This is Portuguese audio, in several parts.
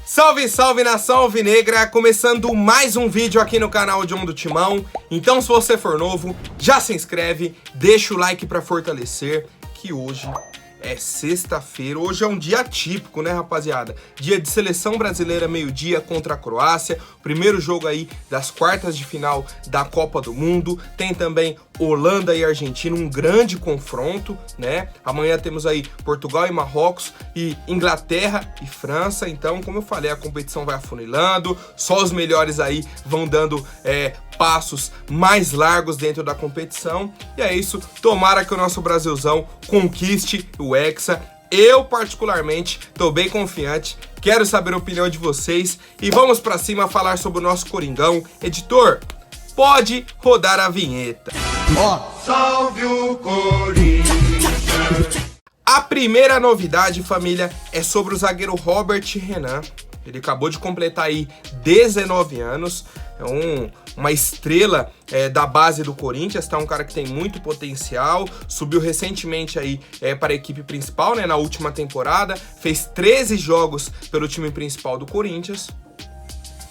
Salve, salve nação alvinegra, começando mais um vídeo aqui no canal John do Timão. Então se você for novo, já se inscreve, deixa o like pra fortalecer, que hoje é sexta-feira, hoje é um dia típico, né, rapaziada? Dia de seleção brasileira, meio-dia contra a Croácia, primeiro jogo aí das quartas de final da Copa do Mundo. Tem também Holanda e Argentina, um grande confronto, né? Amanhã temos aí Portugal e Marrocos e Inglaterra e França. Então, como eu falei, a competição vai afunilando, só os melhores aí vão dando passos mais largos dentro da competição. E é isso, tomara que o nosso Brasilzão conquiste o Hexa. Eu, particularmente, tô bem confiante, quero saber a opinião de vocês e vamos pra cima falar sobre o nosso Coringão. Editor, pode rodar a vinheta. Salve o Corinthians! A primeira novidade, família, é sobre o zagueiro Robert Renan. Ele acabou de completar aí 19 anos, é uma estrela da base do Corinthians, tá? Um cara que tem muito potencial, subiu recentemente aí para a equipe principal, né? Na última temporada, fez 13 jogos pelo time principal do Corinthians.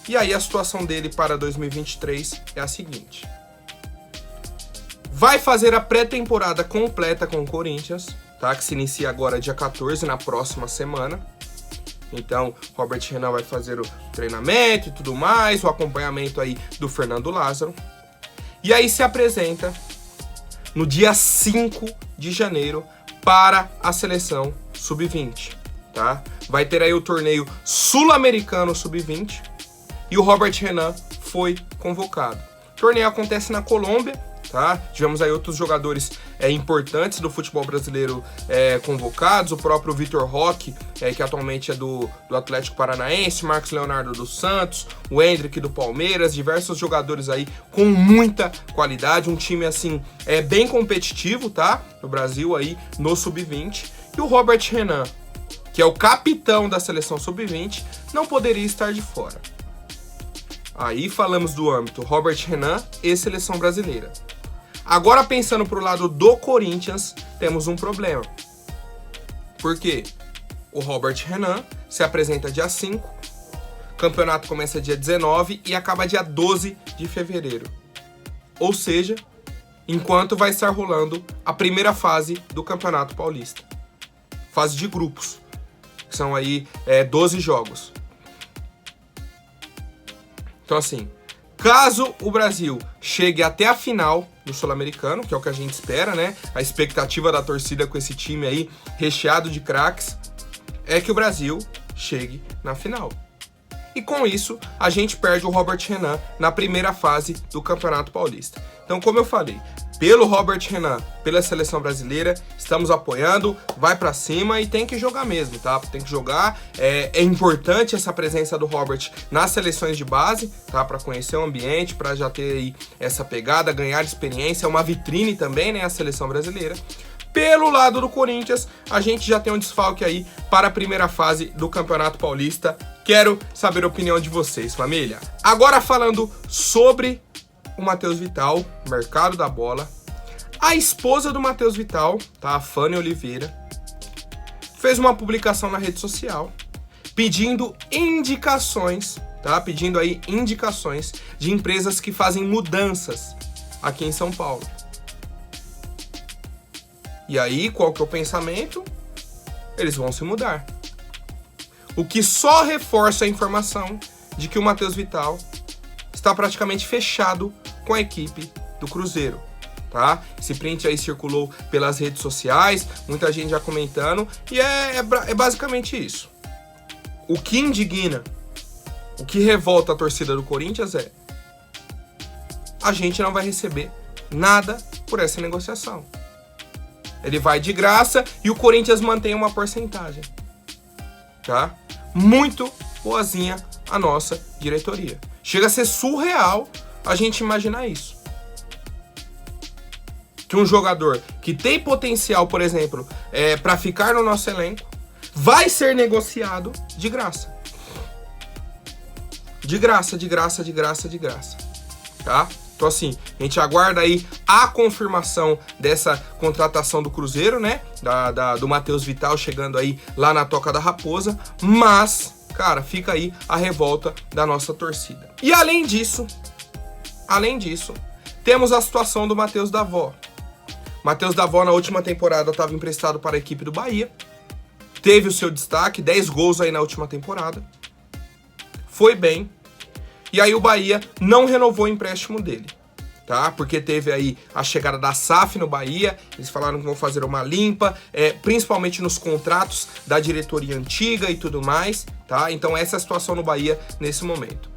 E aí a situação dele para 2023 é a seguinte: vai fazer a pré-temporada completa com o Corinthians, tá? Que se inicia agora dia 14, na próxima semana. Então, Robert Renan vai fazer o treinamento e tudo mais, o acompanhamento aí do Fernando Lázaro. E aí se apresenta no dia 5 de janeiro para a seleção sub-20, tá? Vai ter aí o torneio sul-americano sub-20 e o Robert Renan foi convocado. O torneio acontece na Colômbia, tá? Tivemos aí outros jogadores importantes do futebol brasileiro convocados, o próprio Vitor Roque, que atualmente é do Atlético Paranaense, Marcos Leonardo dos Santos, o Endrick do Palmeiras, diversos jogadores aí com muita qualidade, um time assim bem competitivo, tá? No Brasil aí no Sub-20, e o Robert Renan, que é o capitão da seleção Sub-20, não poderia estar de fora. Aí falamos do âmbito Robert Renan e seleção brasileira. Agora pensando pro lado do Corinthians, temos um problema. Por quê? O Robert Renan se apresenta dia 5, o campeonato começa dia 19 e acaba dia 12 de fevereiro. Ou seja, enquanto vai estar rolando a primeira fase do Campeonato Paulista. Fase de grupos, que são aí 12 jogos. Então assim, caso o Brasil chegue até a final do Sul-Americano, que é o que a gente espera, né? A expectativa da torcida com esse time aí recheado de craques é que o Brasil chegue na final. E com isso, a gente perde o Robert Renan na primeira fase do Campeonato Paulista. Então, como eu falei, pelo Robert Renan, pela seleção brasileira, estamos apoiando, vai pra cima e tem que jogar mesmo, tá? Tem que jogar, é importante essa presença do Robert nas seleções de base, tá? Pra conhecer o ambiente, pra já ter aí essa pegada, ganhar experiência, é uma vitrine também, né? A seleção brasileira. Pelo lado do Corinthians, a gente já tem um desfalque aí para a primeira fase do Campeonato Paulista. Quero saber a opinião de vocês, família. Agora falando sobre o Matheus Vital, mercado da bola. A esposa do Matheus Vital, tá? A Fanny Oliveira, fez uma publicação na rede social pedindo indicações, tá? Pedindo aí indicações de empresas que fazem mudanças aqui em São Paulo. E aí, qual que é o pensamento? Eles vão se mudar. O que só reforça a informação de que o Matheus Vital está praticamente fechado com a equipe do Cruzeiro, tá? Esse print aí circulou pelas redes sociais, muita gente já comentando, e é basicamente isso. O que indigna, o que revolta a torcida do Corinthians é: a gente não vai receber nada por essa negociação. Ele vai de graça e o Corinthians mantém uma porcentagem, tá? Muito boazinha a nossa diretoria. Chega a ser surreal a gente imaginar isso. Que um jogador que tem potencial, por exemplo, para ficar no nosso elenco, vai ser negociado de graça. De graça, de graça, de graça, de graça. Tá? Então assim, a gente aguarda aí a confirmação dessa contratação do Cruzeiro, né? Do Matheus Vital chegando aí lá na Toca da Raposa. Mas cara, fica aí a revolta da nossa torcida. E além disso, temos a situação do Matheus Davó. Matheus Davó na última temporada estava emprestado para a equipe do Bahia. Teve o seu destaque, 10 gols aí na última temporada. Foi bem. E aí o Bahia não renovou o empréstimo dele, tá? Porque teve aí a chegada da SAF no Bahia, eles falaram que vão fazer uma limpa, principalmente nos contratos da diretoria antiga e tudo mais, tá? Então essa é a situação no Bahia nesse momento.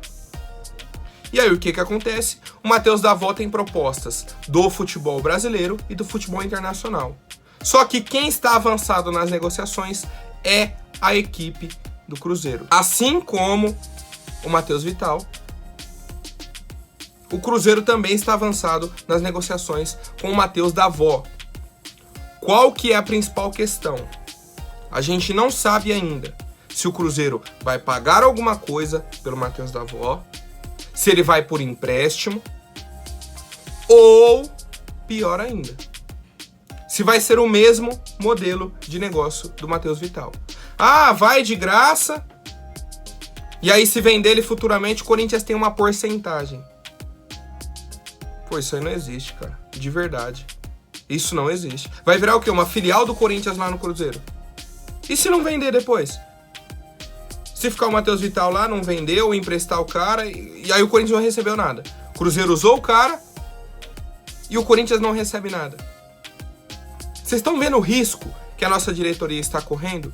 E aí o que acontece? O Matheus Davó tem propostas do futebol brasileiro e do futebol internacional. Só que quem está avançado nas negociações é a equipe do Cruzeiro. Assim como o Matheus Vital, o Cruzeiro também está avançado nas negociações com o Matheus Davó. Qual que é a principal questão? A gente não sabe ainda se o Cruzeiro vai pagar alguma coisa pelo Matheus Davó, se ele vai por empréstimo, ou, pior ainda, se vai ser o mesmo modelo de negócio do Matheus Vital. Ah, vai de graça, e aí se vender ele futuramente, o Corinthians tem uma porcentagem. Pô, isso aí não existe, cara. De verdade. Isso não existe. Vai virar o quê? Uma filial do Corinthians lá no Cruzeiro. E se não vender depois? Se ficar o Matheus Vital lá, não vendeu, emprestar o cara, e aí o Corinthians não recebeu nada. O Cruzeiro usou o cara e o Corinthians não recebe nada. Vocês estão vendo o risco que a nossa diretoria está correndo?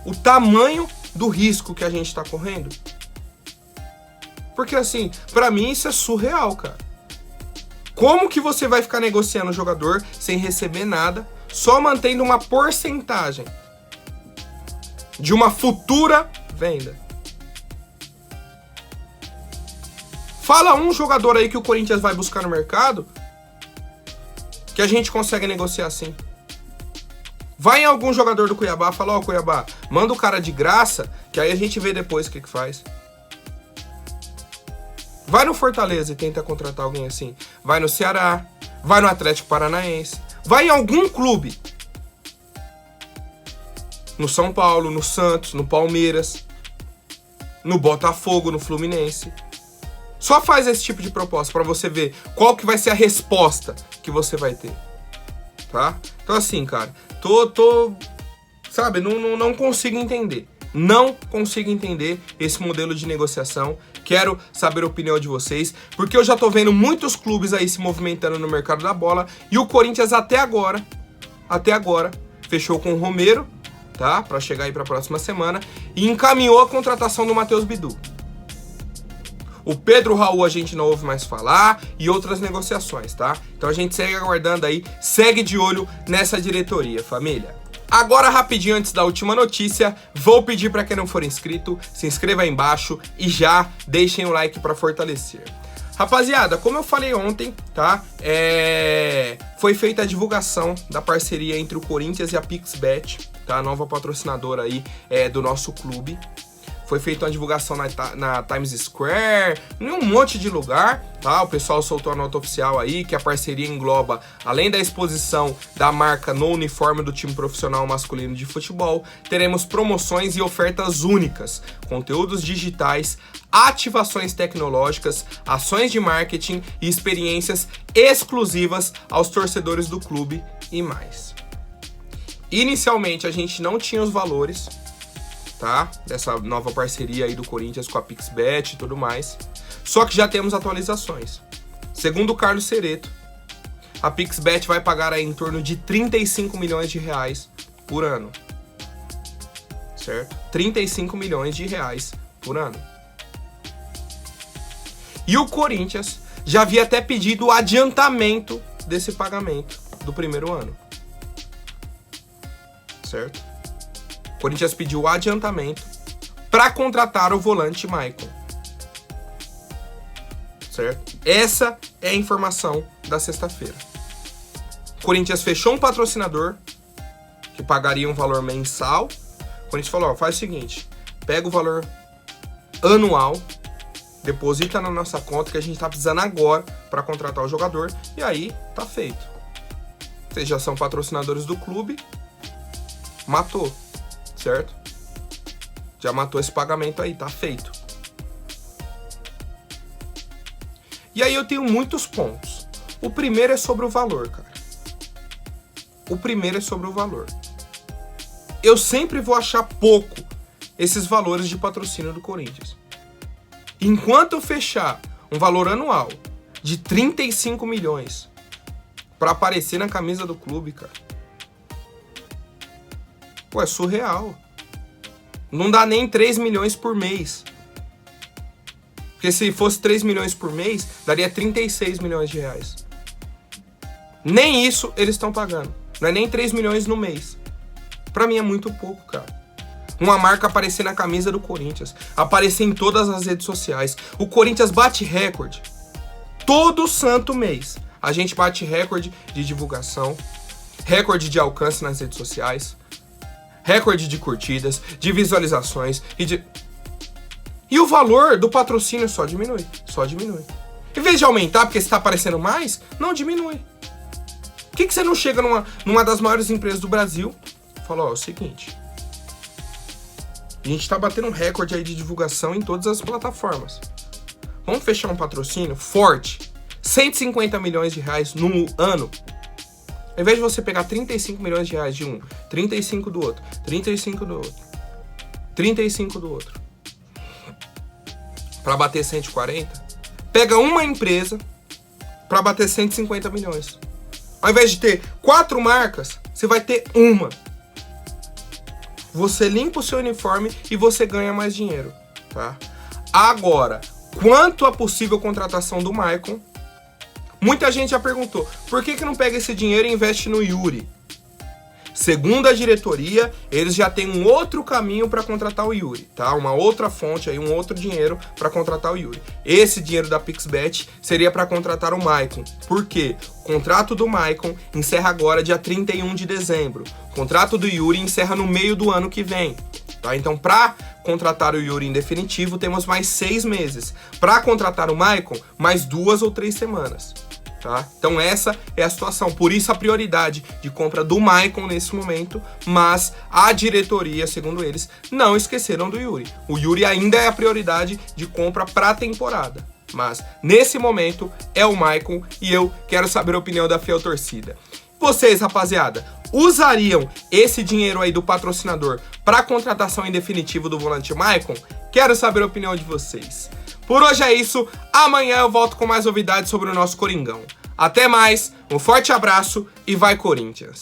O tamanho do risco que a gente está correndo? Porque assim, pra mim isso é surreal, cara. Como que você vai ficar negociando o jogador sem receber nada, só mantendo uma porcentagem de uma futura venda? Fala um jogador aí que o Corinthians vai buscar no mercado que a gente consegue negociar assim. Vai em algum jogador do Cuiabá, fala, ó, Cuiabá, manda o cara de graça, que aí a gente vê depois o que faz. Vai no Fortaleza e tenta contratar alguém assim. Vai no Ceará, vai no Atlético Paranaense, vai em algum clube. No São Paulo, no Santos, no Palmeiras, no Botafogo, no Fluminense. Só faz esse tipo de proposta pra você ver qual que vai ser a resposta que você vai ter. Tá? Então assim, cara, sabe, não consigo entender. Não consigo entender esse modelo de negociação. Quero saber a opinião de vocês, porque eu já tô vendo muitos clubes aí se movimentando no mercado da bola, e o Corinthians até agora, fechou com o Romero, tá? Pra chegar aí pra próxima semana, e encaminhou a contratação do Matheus Bidu. O Pedro Raul a gente não ouve mais falar, e outras negociações, tá? Então a gente segue aguardando aí, segue de olho nessa diretoria, família. Agora, rapidinho, antes da última notícia, vou pedir para quem não for inscrito, se inscreva aí embaixo e já deixem o like para fortalecer. Rapaziada, como eu falei ontem, tá? Foi feita a divulgação da parceria entre o Corinthians e a PixBet, tá? A nova patrocinadora aí do nosso clube. Foi feita uma divulgação na Times Square, em um monte de lugar, tá? O pessoal soltou a nota oficial aí, que a parceria engloba, além da exposição da marca no uniforme do time profissional masculino de futebol, teremos promoções e ofertas únicas, conteúdos digitais, ativações tecnológicas, ações de marketing e experiências exclusivas aos torcedores do clube e mais. Inicialmente a gente não tinha os valores, tá? Dessa nova parceria aí do Corinthians com a PixBet e tudo mais. Só que já temos atualizações. Segundo o Carlos Cereto, a PixBet vai pagar aí em torno de 35 milhões de reais por ano. Certo? 35 milhões de reais por ano. E o Corinthians já havia até pedido o adiantamento desse pagamento do primeiro ano. Certo? O Corinthians pediu o adiantamento para contratar o volante Maicon. Certo? Essa é a informação da sexta-feira. O Corinthians fechou um patrocinador que pagaria um valor mensal. O Corinthians falou, ó, faz o seguinte, pega o valor anual, deposita na nossa conta que a gente tá precisando agora para contratar o jogador, e aí tá feito. Vocês já são patrocinadores do clube, matou. Certo? Já matou esse pagamento aí, tá feito. E aí eu tenho muitos pontos. O primeiro é sobre o valor, cara. O primeiro é sobre o valor. Eu sempre vou achar pouco esses valores de patrocínio do Corinthians. Enquanto eu fechar um valor anual de 35 milhões para aparecer na camisa do clube, cara, pô, é surreal. Não dá nem 3 milhões por mês. Porque se fosse 3 milhões por mês, daria 36 milhões de reais. Nem isso eles estão pagando. Não é nem 3 milhões no mês. Pra mim é muito pouco, cara. Uma marca aparecer na camisa do Corinthians, aparecer em todas as redes sociais. O Corinthians bate recorde. Todo santo mês. A gente bate recorde de divulgação, recorde de alcance nas redes sociais, recorde de curtidas, de visualizações e o valor do patrocínio só diminui, só diminui. Em vez de aumentar porque está aparecendo mais, não diminui. Por que você não chega numa das maiores empresas do Brasil e fala, ó, é o seguinte, a gente tá batendo um recorde aí de divulgação em todas as plataformas. Vamos fechar um patrocínio forte, 150 milhões de reais no ano. Ao invés de você pegar 35 milhões de reais de um, 35 do outro, 35 do outro, 35 do outro, para bater 140, pega uma empresa para bater 150 milhões. Ao invés de ter 4 marcas, você vai ter uma. Você limpa o seu uniforme e você ganha mais dinheiro, tá? Agora, quanto à possível contratação do Maicon, muita gente já perguntou, por que não pega esse dinheiro e investe no Yuri? Segundo a diretoria, eles já têm um outro caminho para contratar o Yuri, tá? Uma outra fonte aí, um outro dinheiro para contratar o Yuri. Esse dinheiro da PixBet seria para contratar o Maicon. Por quê? O contrato do Maicon encerra agora dia 31 de dezembro. O contrato do Yuri encerra no meio do ano que vem, tá? Então, para contratar o Yuri em definitivo, temos mais 6 meses. Para contratar o Maicon, mais 2 ou 3 semanas. Tá? Então essa é a situação, por isso a prioridade de compra do Maicon nesse momento, mas a diretoria, segundo eles, não esqueceram do Yuri. O Yuri ainda é a prioridade de compra para a temporada, mas nesse momento é o Maicon e eu quero saber a opinião da fiel torcida. Vocês, rapaziada, usariam esse dinheiro aí do patrocinador para a contratação em definitivo do volante Maicon? Quero saber a opinião de vocês. Por hoje é isso, amanhã eu volto com mais novidades sobre o nosso Coringão. Até mais, um forte abraço e vai Corinthians!